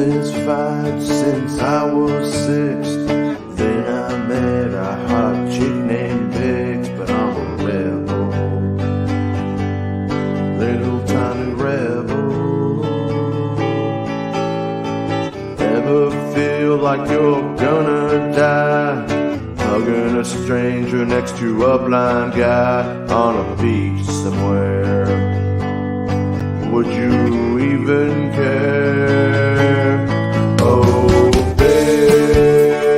this fight since I was 6. Then I met a hot chick named Bix, but I'm a rebel, little tiny rebel. Ever feel like you're gonna die, hugging a stranger next to a blind guy on a beach somewhere? Would you even care? Oh, Bix,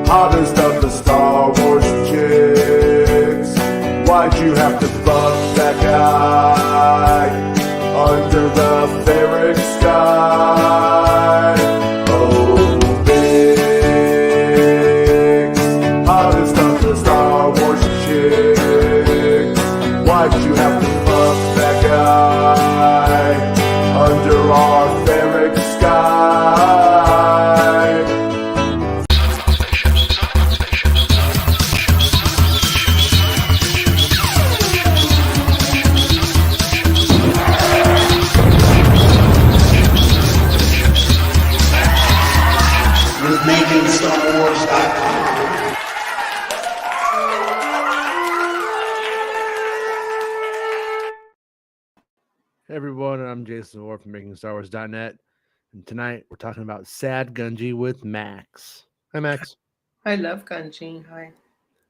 hottest of the Star Wars chicks. Why'd you have to fuck that guy under the ferric sky? Oh, Bix, hottest of the Star Wars chicks. Why'd you have to fuck that guy under our ferric sky? With MakingStarWars.net. Hey everyone, I'm Jason Orr from MakingStarWars.net, and tonight we're talking about Sad Gunji with Max. Hi, Max. I love Gunji. Hi.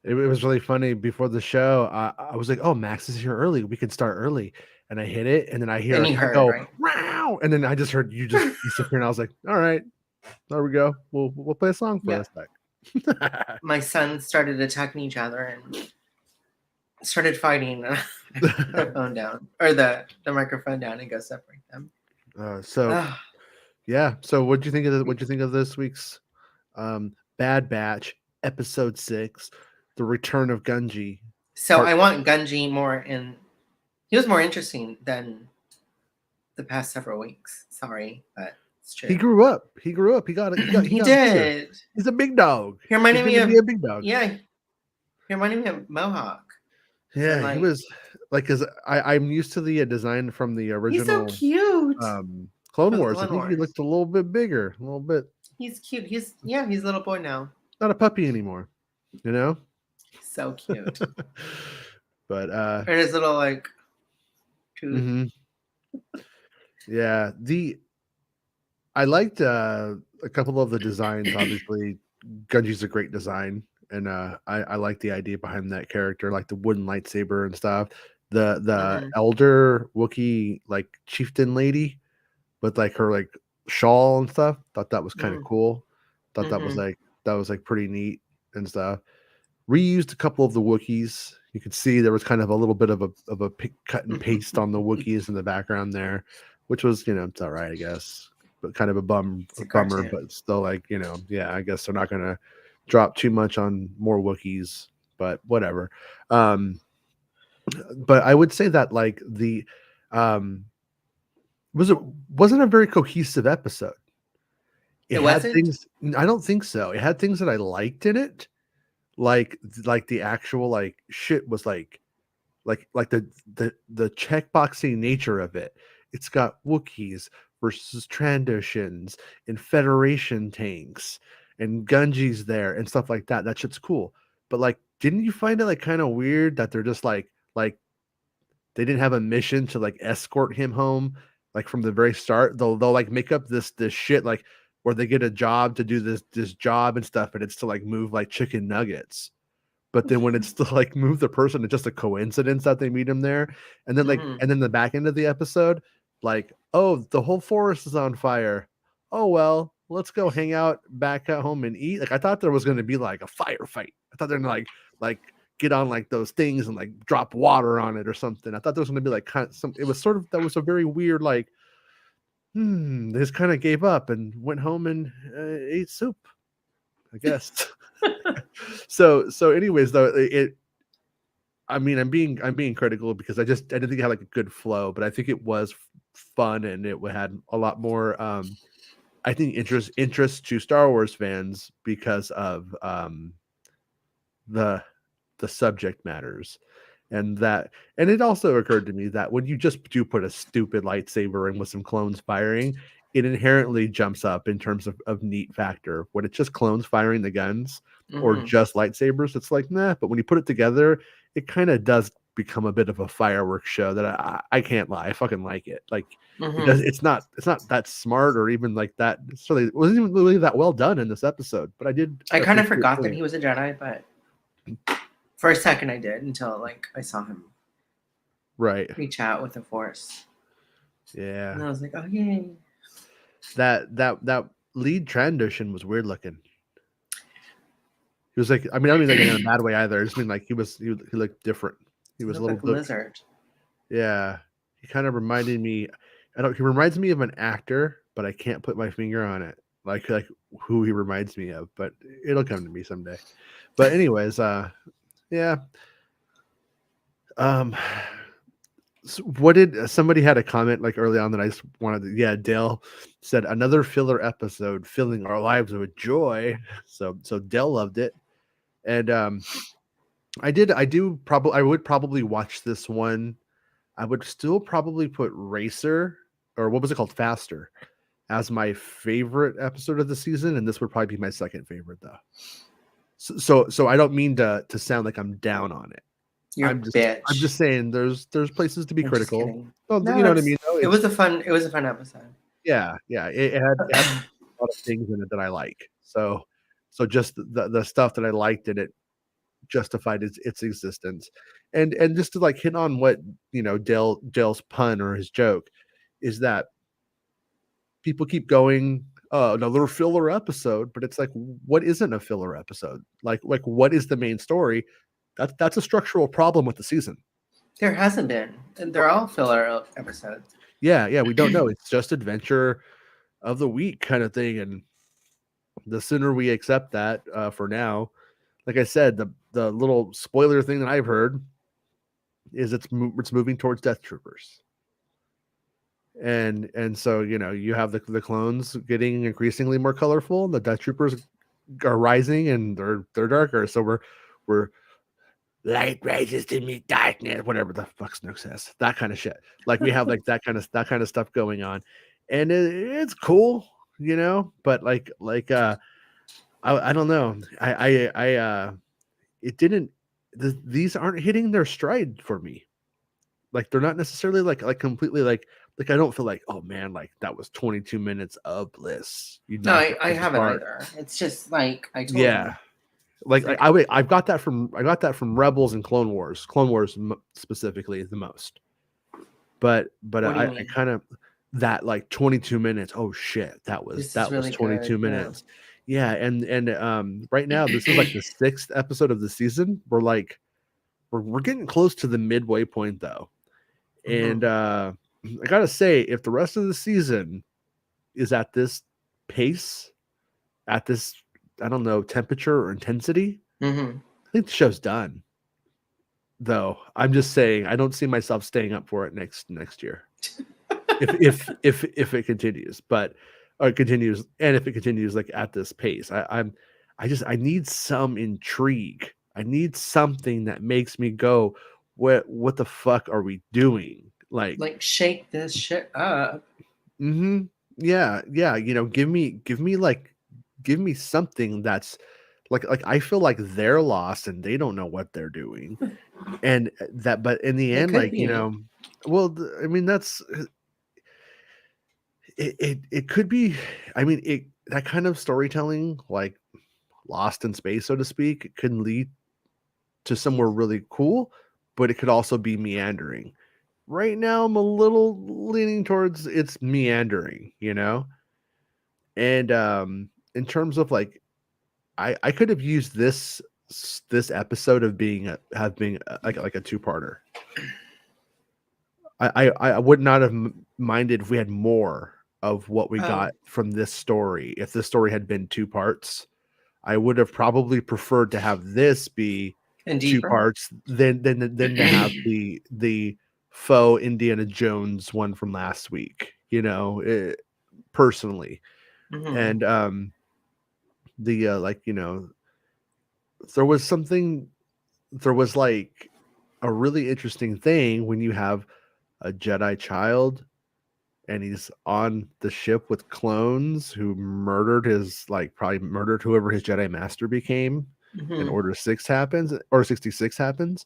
It was really funny before the show. I was like, "Oh, Max is here early. We can start early." And I hit it, and then I hear And it you heard, go, right? "Wow!" And then I just heard you sit here, and I was like, "All right, there we go. We'll play a song for us back." My sons started attacking each other and started fighting. I put the phone down, or the microphone down, and go separate them. Yeah. So what'd you think of what'd you think of this week's Bad Batch episode 6, The Return of Gunji? So I want Gunji more in. He was more interesting than the past several weeks. Sorry, but it's true. He grew up. He got He got did. bigger. He's a big dog. He reminded me of a big dog. Yeah. He reminded me of Mohawk. Yeah, he was like, because I'm used to the design from the original. He's so cute. Clone Wars. I think he looked a little bit bigger, a little bit. He's cute. He's a little boy now. Not a puppy anymore, you know. So cute. But and his little like. Mm-hmm. Yeah, I liked a couple of the designs. Obviously, Gunji's a great design. And I like the idea behind that character, like the wooden lightsaber and stuff. The elder Wookiee like chieftain lady with like her like shawl and stuff. Thought that was kind of cool. Thought that was like pretty neat and stuff. Reused a couple of the Wookiees. You could see there was kind of a little bit of a cut and paste on the Wookiees in the background there, which was, it's all right, I guess, but kind of a bummer, but still like, I guess they're not gonna drop too much on more Wookiees, but whatever. But I would say that like the wasn't a very cohesive episode. It had wasn't? things. I don't think so. It had things that I liked in it, like the actual like shit was like the checkboxing nature of it. It's got Wookiees versus Trandoshans and Federation tanks. And Gunji's there and stuff like that. That shit's cool. But like, didn't you find it like kind of weird that they're just like they didn't have a mission to like escort him home like from the very start? They'll like make up this shit like where they get a job to do this job and stuff, and it's to like move like chicken nuggets. But then when it's to like move the person, it's just a coincidence that they meet him there. And then and then the back end of the episode, like, oh, the whole forest is on fire. Oh well, let's go hang out back at home and eat. Like I thought there was going to be like a firefight. I thought they're gonna like get on like those things and like drop water on it or something. I thought there was going to be like kind of some. It was sort of, that was a very weird like. They just kind of gave up and went home and ate soup, I guess. So anyways, though, I mean, I'm being critical because I didn't think it had like a good flow, but I think it was fun and it had a lot more I think interest to Star Wars fans because of the subject matters. And it also occurred to me that when you just do put a stupid lightsaber in with some clones firing, it inherently jumps up in terms of neat factor. When it's just clones firing the guns or Mhm. just lightsabers, it's like, nah. But when you put it together, it kind of does become a bit of a fireworks show that I can't lie. I fucking like it. Like it does. Mhm. It's not that smart or even like that. It wasn't even really that well done in this episode. But I did. I kind of appreciate forgot that seeing he it. was a Jedi, but for a second I did until like I saw him Right. reach out with the Force, Yeah. and I was like, oh yay! That lead transition was weird looking. He was like, I mean, I don't mean like in a bad way either. I just mean like he looked different. He He was a looked little like a bit, lizard. yeah. He kind of reminded me. I don't. He reminds me of an actor, but I can't put my finger on it. Like who he reminds me of, but it'll come to me someday. But anyways, yeah. Um, so what did somebody had a comment like early on that I just wanted to, yeah, Dale said another filler episode filling our lives with joy. So Dale loved it. And I would probably watch this one. I would still probably put Racer or what was it called? Faster as my favorite episode of the season, and this would probably be my second favorite though. So I don't mean to sound like I'm down on it. You're a I'm bitch. just saying there's places to be I'm just critical. kidding. Well, you No, know what I mean? Though? it was a fun episode. Yeah. It had a lot of things in it that I like. So just the stuff that I liked in it justified its existence. And just to like hit on what Dale's pun or his joke is that people keep going, another filler episode, but it's like, what isn't a filler episode? Like what is the main story? That's a structural problem with the season. There hasn't been. And they're all filler episodes. Yeah, we don't know. It's just adventure of the week kind of thing, and the sooner we accept that for now, like I said, the little spoiler thing that I've heard is it's moving towards Death Troopers, and so you have the clones getting increasingly more colorful, and the Death Troopers are rising, and they're darker. So we're light rises to meet darkness, whatever the fuck Snook says, that kind of shit. Like we have like that kind of stuff going on, and it's cool, But I don't know. It didn't. These aren't hitting their stride for me. Like they're not necessarily like completely like I don't feel like, oh man, like that was 22 minutes of bliss. You No, knocked it I out of the haven't park. either. It's just like I told Yeah. him. Like Like, I got that from Rebels and Clone Wars. Clone Wars specifically the most. But what do you I mean? kind of that like 22 minutes. Oh shit, This is that was really 22 good. Yeah. minutes. Yeah, and right now this is like the 6th episode of the season. We're getting close to the midway point though. And I gotta say, if the rest of the season is at this pace, at this, I don't know, temperature or intensity, Mm-hmm. I think the show's done. Though I'm just saying, I don't see myself staying up for it next year. If it continues, or it continues, and if it continues like at this pace, I need some intrigue. I need something that makes me go, what the fuck are we doing? Like shake this shit up. Mm-hmm. Yeah. Give me something that's like I feel like they're lost and they don't know what they're doing, and that. But in the It end, could be. well, I mean that's it could be. I mean that kind of storytelling, like Lost in Space, so to speak, it can lead to somewhere really cool, but it could also be meandering. Right now, I'm a little leaning towards it's meandering, And in terms of like, I could have used this episode of being like a two-parter. I would not have minded if we had more of what we Oh, got from this story. If this story had been 2 parts, I would have probably preferred to have this be and 2 deeper. parts than to have the faux Indiana Jones one from last week, personally. Mm-hmm. And the there was something there was like a really interesting thing when you have a Jedi child and he's on the ship with clones who murdered his probably murdered whoever his Jedi Master became, and Mhm. Order 6 happens, or 66 happens,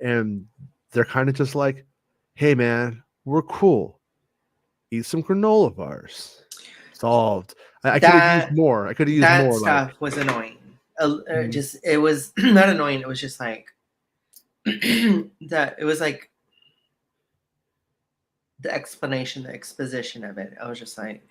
and they're kind of just like, hey man, we're cool. Eat some granola bars. Solved. I could have used That more. I could have used that more. Like, stuff was annoying. Mhm. Just it was not annoying. It was just like that. It was like the explanation, the exposition of it. I was just like,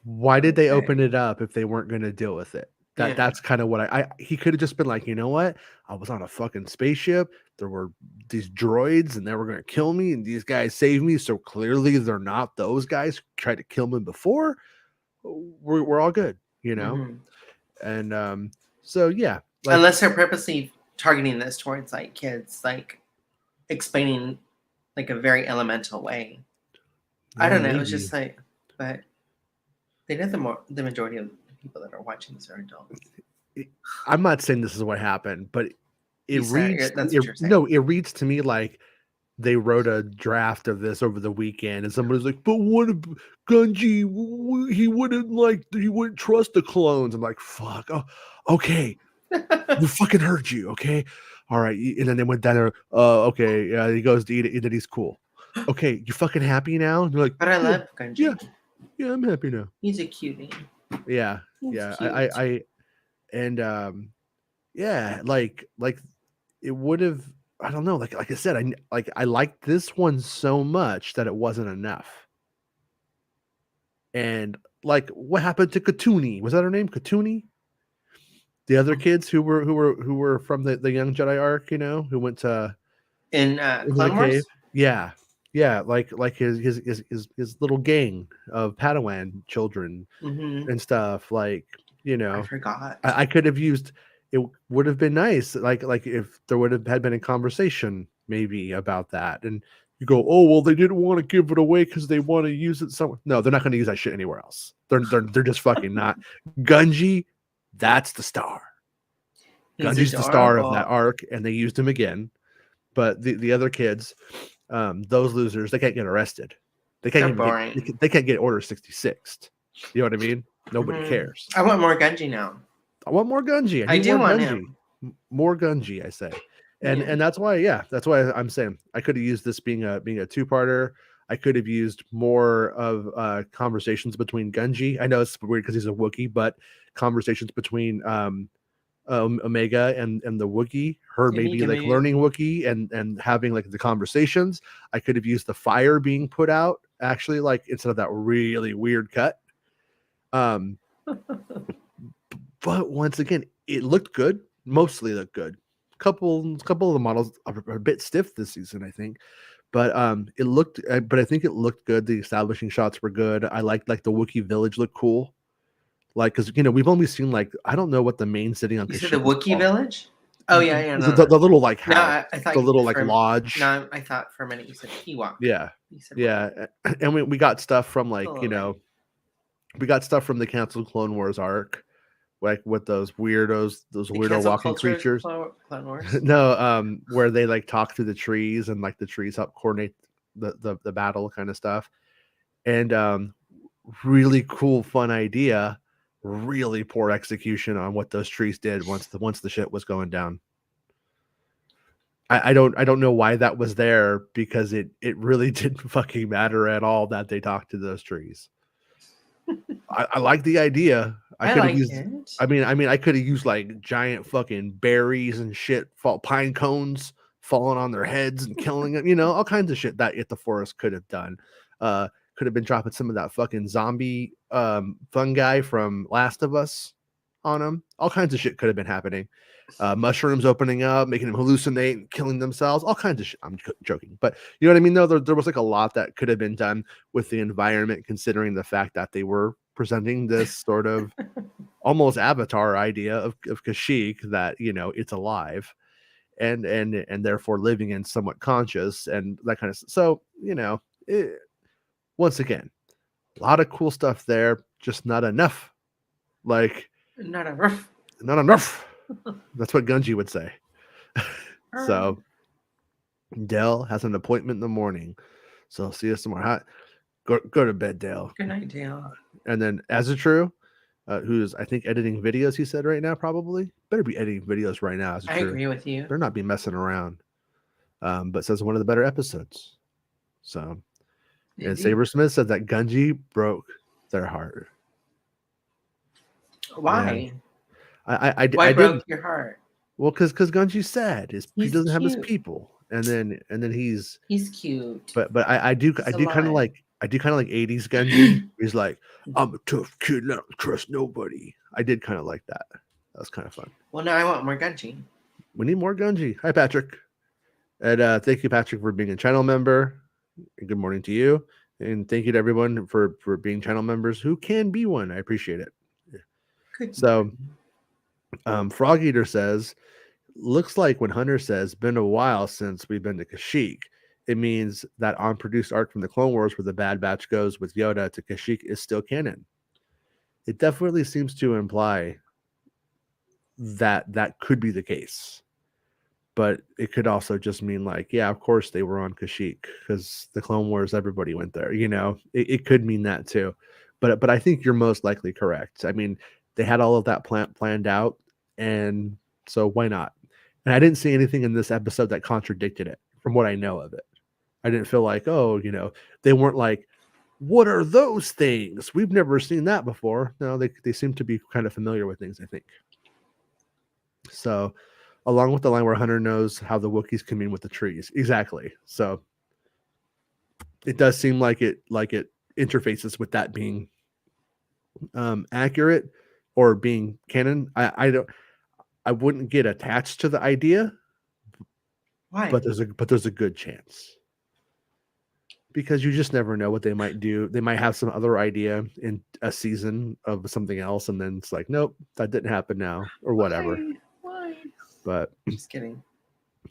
why did they okay. open it up if they weren't going to deal with it? Yeah. That's kind of what he could have just been like, you know what? I was on a fucking spaceship. There were these droids and they were going to kill me, and these guys saved me. So clearly they're not those guys who tried to kill me before. We're all good, you know? Mhm. And so yeah, like, Unless they're purposely targeting this towards like kids, like explaining like a very elemental way. I well, don't know. It was maybe. just like, but they know the majority of the people that are watching this are adults. I'm not saying this is what happened, but it You said reads that's what you're saying. no, it reads to me like they wrote a draft of this over the weekend, and somebody's like, "But what if Gunji? He wouldn't trust the clones." I'm like, "Fuck, oh, okay, we fucking heard you, okay, all right." And then they went down there. Okay, yeah, he goes to eat it, and then he's cool. Okay, you fucking happy now? And they're like, But I "Yeah, love Gunji. yeah, I'm happy now." He's a cutie. Yeah, He's yeah, cute. and yeah, like it would have. I don't know. Like I said, I liked this one so much that it wasn't enough. And like, what happened to Katuni? Was that her name, Katuni? The other kids who were from the Young Jedi arc, who went to In into the Clone cave. Wars? Yeah, yeah, like his little gang of Padawan children Mm-hmm. and stuff. Like, I forgot. I could have used. It would have been nice, like if there would have had been a conversation maybe about that, and you go, oh well, they didn't want to give it away because they want to use it somewhere. No, they're not going to use that shit anywhere else. They're just fucking not. Gunji, that's the star. He's Gunji's the star of that adorable. arc, and they used him again. But the other kids, those losers, they can't get arrested. They can't They're even boring. they can't get Order 66th. You know what I mean? Nobody Mhm. cares. I want more Gunji now. I want more Gunji. I need do more want Gunji. him. More Gunji, I say. And Yeah. and that's why I'm saying I could have used this being a two-parter. I could have used more of conversations between Gunji. I know it's weird because he's a Wookiee, but conversations between Omega and the Wookiee, her maybe like learning Wookiee and having like the conversations. I could have used the fire being put out actually, like instead of that really weird cut. But once again, it looked good. Mostly looked good. Couple of the models are a bit stiff this season, I think. But it looked. But I think it looked good. The establishing shots were good. I liked like the Wookiee village looked cool. Like, because we've only seen like I don't know what the main city on You said the Kashyyyk is Wookiee called. village? Oh yeah, The, no, the, no. the little like No, house, I thought the little like for lodge. no, I thought for a minute you said Ewok. Yeah, You said yeah, and we got stuff from like Wookiee. we got stuff from the canceled Clone Wars arc, like with those weirdos, those The weirdo cancel walking culture creatures. Clone Wars. No, where they like talk through the trees and like the trees help coordinate the battle kind of stuff. And really cool, fun idea. Really poor execution on what those trees did once the shit was going down. I don't know why that was there because it really didn't fucking matter at all that they talked to those trees. I like the idea. I could have like used. it. I mean, I could have used like giant fucking berries and shit, pine cones falling on their heads and killing them. All kinds of shit that It the Forest could have done. Could have been dropping some of that fucking zombie fungi from Last of Us on them. All kinds of shit could have been happening. Mushrooms opening up, making them hallucinate and killing themselves. All kinds of shit. I'm joking, but you know what I mean. Though there was like a lot that could have been done with the environment, considering the fact that they were presenting this sort of almost Avatar idea of Kashyyyk, that it's alive and therefore living and somewhat conscious and that kind of stuff. So once again, a lot of cool stuff there, just not enough. Like Not a rough. not enough. That's what Gunji would say. So Dell has an appointment in the morning, so I'll see us tomorrow. Go to bed, Dale. Good night, Dale. And then Azatrue, who's I think editing videos. He said right now probably better be editing videos right now. I agree with you. They're not be messing around. But says one of the better episodes. So, and Saber Smith said that Gunji broke their heart. Why? Yeah. I Why I broke did your heart? well because Gunji's sad. He He's doesn't have his cute. people, and then he's cute. but I do kind of alive. like 80s Gunji. He's like, I'm a tough kid, I don't trust nobody. I did kind of like that. That was kind of fun. Well, now I want more Gunji. We need more Gunji. Hi, Patrick. And thank you, Patrick, for being a channel member. And good morning to you. And thank you to everyone for being channel members who can be one. I appreciate it. Good. So, Frog Eater says, looks like when Hunter says, been a while since we've been to Kashyyyk, it means that unproduced arc from the Clone Wars where the Bad Batch goes with Yoda to Kashyyyk is still canon. It definitely seems to imply that that could be the case. But it could also just mean like, yeah, of course they were on Kashyyyk because the Clone Wars, everybody went there. You know, it could mean that too. But I think you're most likely correct. I mean, they had all of that planned out, and so why not? And I didn't see anything in this episode that contradicted it from what I know of it. I didn't feel like, oh, you know, they weren't like, what are those things? We've never seen that before. No, they seem to be kind of familiar with things, I think. So, along with the line where Hunter knows how the Wookiees commune with the trees. Exactly. So it does seem like it interfaces with that being accurate or being canon. I wouldn't get attached to the idea. Why? But there's a good chance. Because you just never know what they might do. They might have some other idea in a season of something else, and then it's like, nope, that didn't happen now, or whatever. Why? But Just kidding.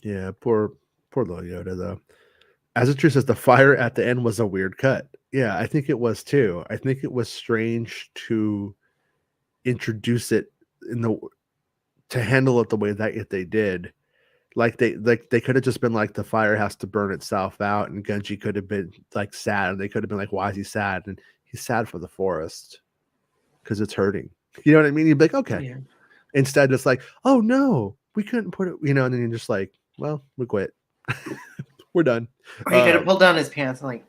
Yeah, poor little Yoda though. As it true says, the fire at the end was a weird cut. Yeah, I think it was too. I think it was strange to introduce it to handle it the way that they did. Like they could have just been like the fire has to burn itself out, and Gunji could have been like sad, and they could have been like, why is he sad? And he's sad for the forest because it's hurting. You know what I mean? You'd be like, okay. Yeah. Instead, it's like, oh no, we couldn't put it. You know, and then you're just like, well, we quit. We're done. Or he could have pulled down his pants and like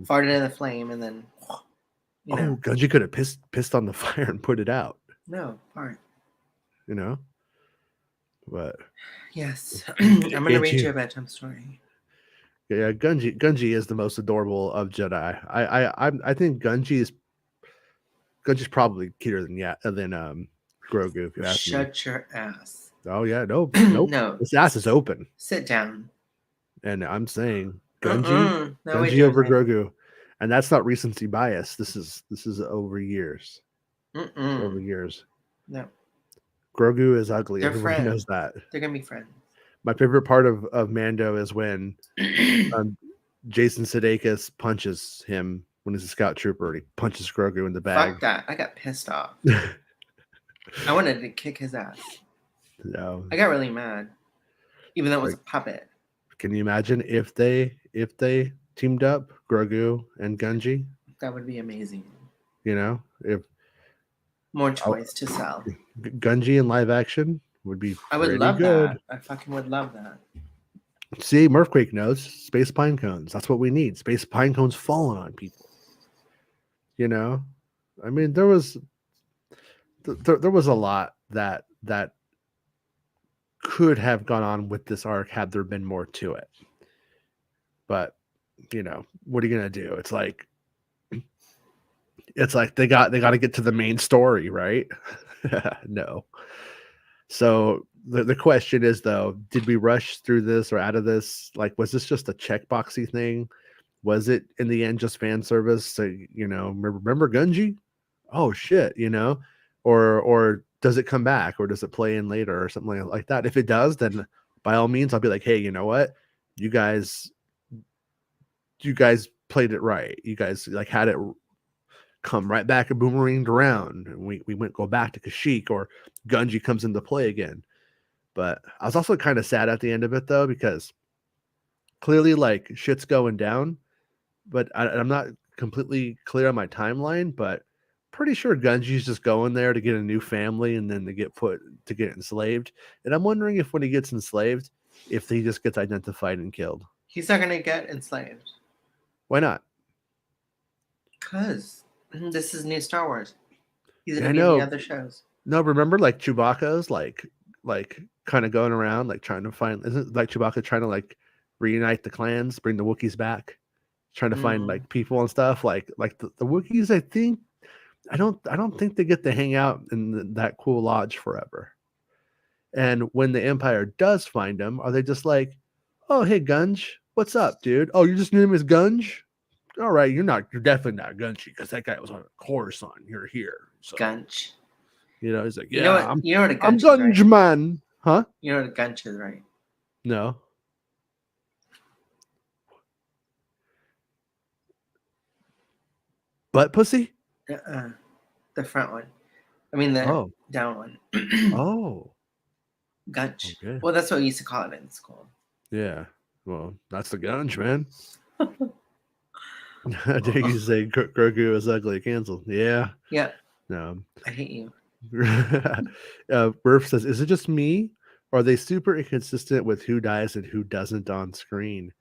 farted in the flame, and then Gunji could have pissed on the fire and put it out. No, fart. You know. But yes, I'm gonna read you a bedtime story. Yeah, Gunji is the most adorable of Jedi. I think Gunji's probably cuter than Grogu. If you ask me. Shut your ass. Oh yeah, nope. No, his ass is open. Sit down. And I'm saying Gunji over Grogu, and that's not recency bias. This is over years. Over years. No. Grogu is ugly. They're Everybody friends. knows that. They're gonna be friends. My favorite part of Mando is when Jason Sudeikis punches him when he's a scout trooper. And he punches Grogu in the bag. Fuck that! I got pissed off. I wanted to kick his ass. No. I got really mad, even though it was a puppet. Can you imagine if they teamed up, Grogu and Gunji? That would be amazing. You know, if more toys to sell. Gunji in live action would be. I would love that. I fucking would love that. See, Murphquake knows space pine cones. That's what we need. Space pine cones falling on people. You know, I mean, there was a lot that could have gone on with this arc had there been more to it. But you know, what are you gonna do? It's like they got to get to the main story, right? No. So the question is though, did we rush through this or out of this? Like, was this just a checkboxy thing? Was it in the end just fan service? So, you know, remember Gunji? Oh shit, you know, or does it come back or does it play in later or something like that? If it does, then by all means, I'll be like, hey, you know what? You guys played it right. You guys like had it come right back and boomeranged around. And we go back to Kashyyyk or Gunji comes into play again. But I was also kind of sad at the end of it though, because clearly like shit's going down, but I'm not completely clear on my timeline, but pretty sure Gunji's just going there to get a new family and then to get enslaved. And I'm wondering if when he gets enslaved, if he just gets identified and killed. He's not gonna get enslaved. Why not? Cause this is new Star Wars. He's Yeah, gonna I be in the know. other shows. No, remember like Chewbacca's like kind of going around like trying to find, isn't like Chewbacca trying to like reunite the clans, bring the Wookiees back, trying to find Mm. like people and stuff. Like the Wookiees, I think I don't think they get to hang out in that cool lodge forever. And when the Empire does find them, are they just like, oh hey Gunge, what's up, dude? Oh, your just name is Gunge? All right, you're definitely not Gunge because that guy was on a Coruscant. You're here. So Gunch. he's like, You know yeah, what? You know what a I'm gunch is, right? Gunge man. Huh? You know what a gunch is, right? No. Butt pussy? The front one. I mean the Oh. down one. Oh. Gunch. Okay. Well, that's what we used to call it in school. Yeah. Well, that's the Gunge, man. Did you say Grogu is ugly? Canceled. Yeah. Yeah, No. I hate you. Burf says, is it just me? Or are they super inconsistent with who dies and who doesn't on screen?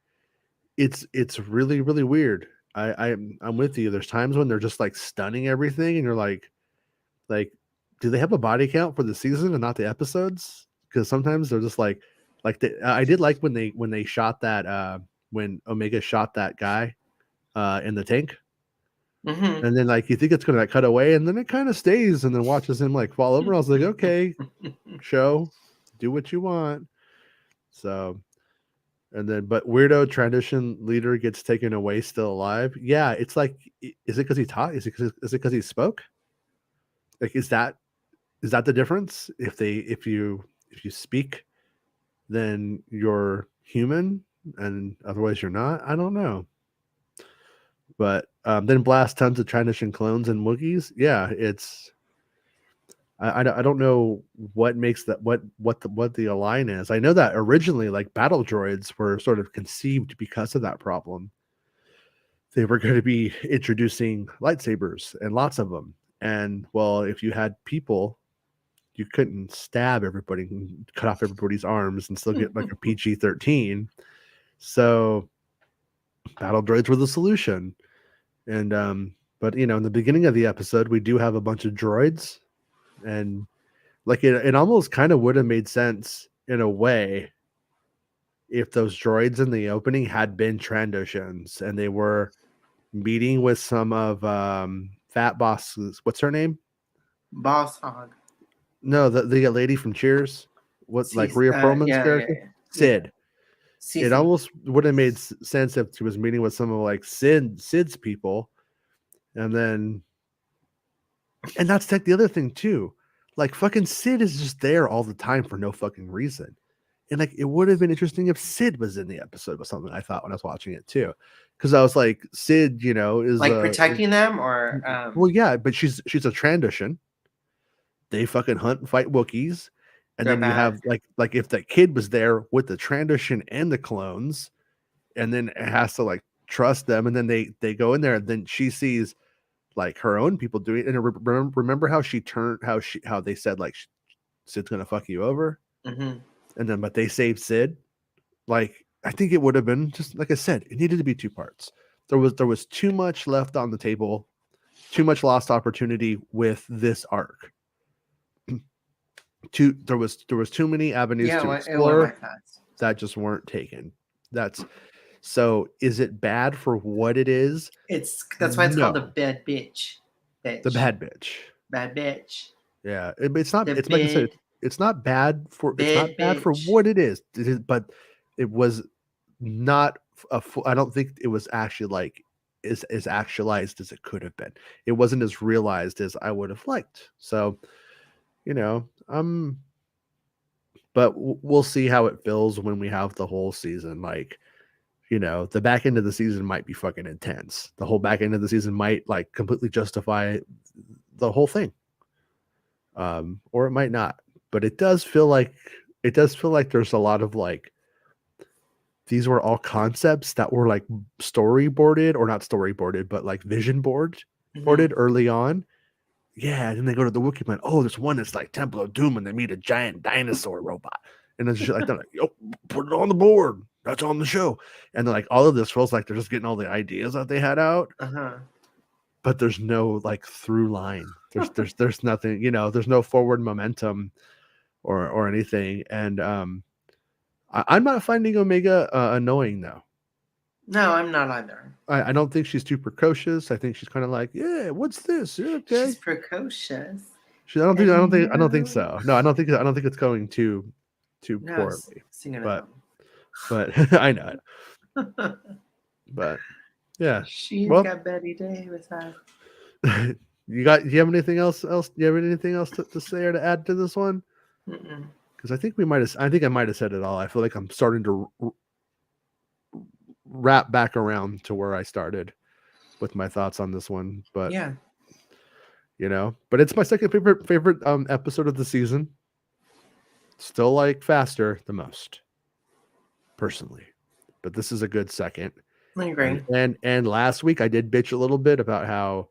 It's really, really weird. I'm with you. There's times when they're just like stunning everything, and you're like, do they have a body count for the season and not the episodes? Because sometimes they're just like I did like when they shot that when Omega shot that guy in the tank, Mm-hmm. and then like you think it's gonna like, cut away, and then it kind of stays, and then watches him like fall over. I was like, okay, show, do what you want. So, and then but weirdo transition leader gets taken away still alive. Yeah, it's like, is it because he taught? Is it because he spoke? Like, is that the difference? If you speak, then you're human, and otherwise you're not. I don't know. But then blast tons of transition clones and Wookiees. Yeah, it's I don't know what makes that what the align is. I know that originally like battle droids were sort of conceived because of that problem. They were going to be introducing lightsabers and lots of them. And well, if you had people, you couldn't stab everybody and cut off everybody's arms and still get like a PG-13. So battle droids were the solution. And but in the beginning of the episode, we do have a bunch of droids, and like it almost kind of would have made sense in a way if those droids in the opening had been Trandoshans and they were meeting with some of Fat Boss's, what's her name? Boss hog. No, the lady from Cheers. What, like Rhea Perlman's character? Yeah. Sid. Cece. It almost would have made sense if she was meeting with some of like Sid's people, and that's like the other thing too. Like fucking Sid is just there all the time for no fucking reason. And like it would have been interesting if Sid was in the episode, was something I thought when I was watching it too. Because I was like, Sid, is like protecting them, or well, yeah, but she's a Trandoshan. They fucking hunt and fight Wookiees. And They're then you have like if the kid was there with the Trandoshan and the clones, and then it has to like trust them, and then they go in there, and then she sees like her own people doing it. And remember how how they said like Sid's gonna fuck you over, mm-hmm. and then but they saved Sid. Like I think it would have been just like I said, it needed to be two parts. There was too much left on the table, too much lost opportunity with this arc. There was too many avenues to explore that just weren't taken. So is it bad for what it is? That's why it's called the bad bitch. The bad bitch. Bad bitch. Yeah, it's not. It's like I said. It's not bad for. It's not bad for what it is. But it was not a full. I don't think it was actually like as actualized as it could have been. It wasn't as realized as I would have liked. So, but we'll see how it feels when we have the whole season. Like, the back end of the season might be fucking intense. The whole back end of the season might like completely justify the whole thing. Or it might not. But it does feel like there's a lot of like these were all concepts that were like storyboarded, or not storyboarded, but like vision boarded early on. Yeah, and then they go to the wiki man. Oh, there's one that's like Temple of Doom, and they meet a giant dinosaur robot, and then shit like that. Like, yo, put it on the board. That's on the show. And then like all of this feels like they're just getting all the ideas that they had out, but there's no like through line. There's nothing. There's no forward momentum or anything. And I'm not finding Omega annoying though. No, I'm not either. I don't think she's too precocious. I think she's kind of like, yeah, what's this? Yeah, okay. She's precocious. I don't think so. No, I don't think it's going too poorly. But I know. But yeah. She's got Betty Davis. Do you have anything else? Do you have anything else to say or to add to this one? Because I think I might have said it all. I feel like I'm starting to wrap back around to where I started with my thoughts on this one. But yeah, but it's my second favorite episode of the season. Still like Faster the most, personally, but this is a good second. I agree. And last week I did bitch a little bit about how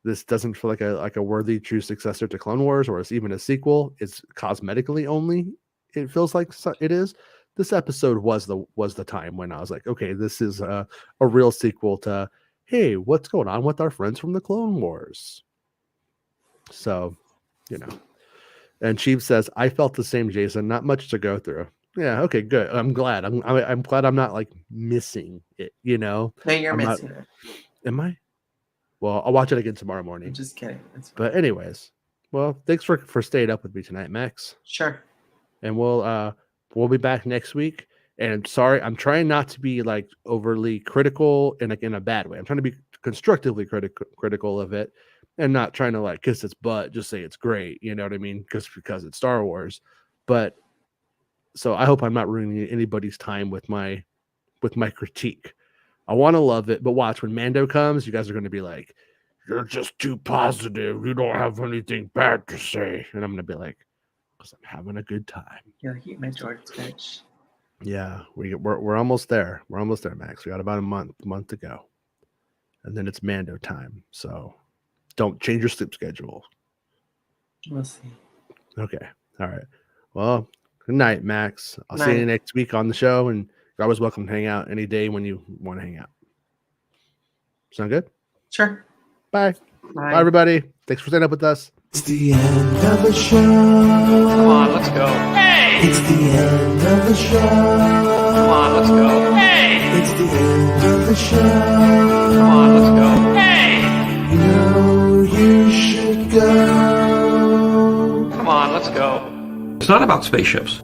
this doesn't feel like a worthy true successor to Clone Wars, or it's even a sequel. It's cosmetically only. It feels like it is. This episode was the time when I was like, okay, this is a real sequel to, hey, what's going on with our friends from the Clone Wars? So, And Chief says, I felt the same, Jason. Not much to go through. Yeah, okay, good. I'm glad. I'm glad I'm not like missing it. No, you're missing it. Am I? Well, I'll watch it again tomorrow morning. I'm just kidding. But anyways, well, thanks for staying up with me tonight, Max. Sure. And we'll be back next week. And sorry, I'm trying not to be like overly critical in a bad way. I'm trying to be constructively critical of it, and not trying to like kiss its butt, just say it's great. You know what I mean? Because it's Star Wars. But so I hope I'm not ruining anybody's time with my critique. I want to love it, but watch, when Mando comes, you guys are going to be like, you're just too positive. You don't have anything bad to say. And I'm going to be like, because I'm having a good time. You'll eat my George bitch. Yeah, we're almost there. We're almost there, Max. We got about a month to go. And then it's Mando time. So don't change your sleep schedule. We'll see. Okay. All right. Well, good night, Max. I'll see you next week on the show, and you're always welcome to hang out any day when you want to hang out. Sound good? Sure. Bye. Bye, everybody. Thanks for staying up with us. It's the end of the show. Come on, let's go. Hey! It's the end of the show. Come on, let's go. Hey! It's the end of the show. Come on, let's go. Hey! You know you should go. Come on, let's go. It's not about spaceships.